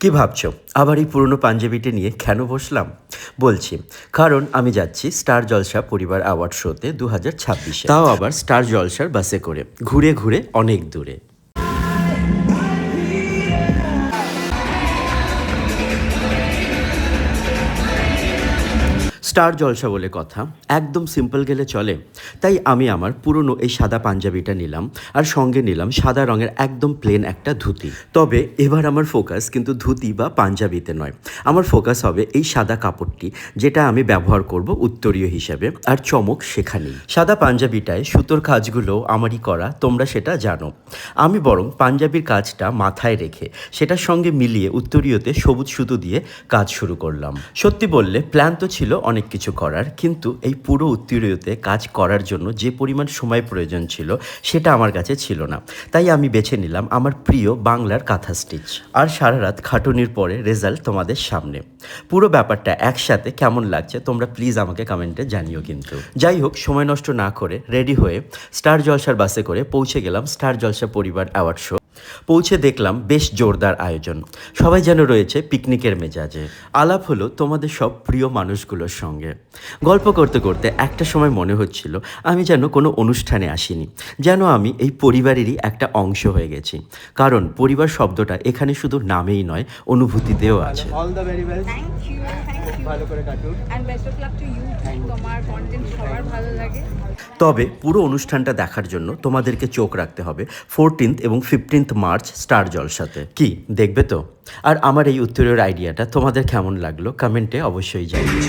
কি ভাবছো আবার এই পুরনো পাঞ্জাবিটা নিয়ে কেন বসলাম? বলছি, কারণ আমি যাচ্ছি স্টার জলসা পরিবার অ্যাওয়ার্ড শোতে 2026-এ, তাও আবার স্টার জলসার বাসে করে, ঘুরে ঘুরে অনেক দূরে। স্টার জলসা বলে কথা, একদম সিম্পল গেলে চলে। তাই আমি আমার পুরনো এই সাদা পাঞ্জাবিটা নিলাম, আর সঙ্গে নিলাম সাদা রঙের একদম প্লেন একটা ধুতি। তবে এবার আমার ফোকাস কিন্তু ধুতি বা পাঞ্জাবিতে নয়, আমার ফোকাস হবে এই সাদা কাপড়টি, যেটা আমি ব্যবহার করব উত্তরীয় হিসেবে, আর চমক সেখানেই। সাদা পাঞ্জাবিটায় সুতোর কাজগুলো আমারই করা, তোমরা সেটা জানো। আমি বরং পাঞ্জাবির কাজটা মাথায় রেখে সেটার সঙ্গে মিলিয়ে উত্তরীয়তে সবুজ সুতো দিয়ে কাজ শুরু করলাম। সত্যি বললে প্ল্যান তো ছিল অনেক কিছু করার, কিন্তু এই পুরো উত্তরীয়তে কাজ করার জন্য যে পরিমাণ সময় প্রয়োজন ছিল সেটা আমার কাছে ছিল না। তাই আমি বেছে নিলাম আমার প্রিয় বাংলার কাঁথা স্টিচ। আর সারা রাত খাটুনির পরে রেজাল্ট তোমাদের সামনে। পুরো ব্যাপারটা একসাথে কেমন লাগছে তোমরা প্লিজ আমাকে কমেন্টে জানিও। কিন্তু যাই হোক, সময় নষ্ট না করে রেডি হয়ে স্টার জলসার বাসে করে পৌঁছে গেলাম স্টার জলসা পরিবার অ্যাওয়ার্ড শো। পৌঁছে দেখলাম বেশ জোরদার আয়োজন, সবাই যেন রয়েছে পিকনিকের মেজাজে। আলাপ হলো তোমাদের সব প্রিয় মানুষগুলোর সঙ্গে। গল্প করতে করতে একটা সময় মনে হচ্ছিল আমি যেন কোনো অনুষ্ঠানে আসিনি, যেন আমি এই পরিবারেরই একটা অংশ হয়ে গেছি। কারণ পরিবার শব্দটা এখানে শুধু নামেই নয়, অনুভূতিতেও আছে। All the very best. Thank you ভালো করে কাটুন। And best of luck to you. তোমার কন্টেন্ট সবার ভালো লাগে। তবে পুরো অনুষ্ঠানটা দেখার জন্য তোমাদেরকে চোখ রাখতে হবে 14th এবং 15th মার্চ স্টার জলসাতে। কি দেখবে তো? আর আমার এই উত্তরের আইডিয়াটা তোমাদের কেমন লাগলো কমেন্টে অবশ্যই জানিও।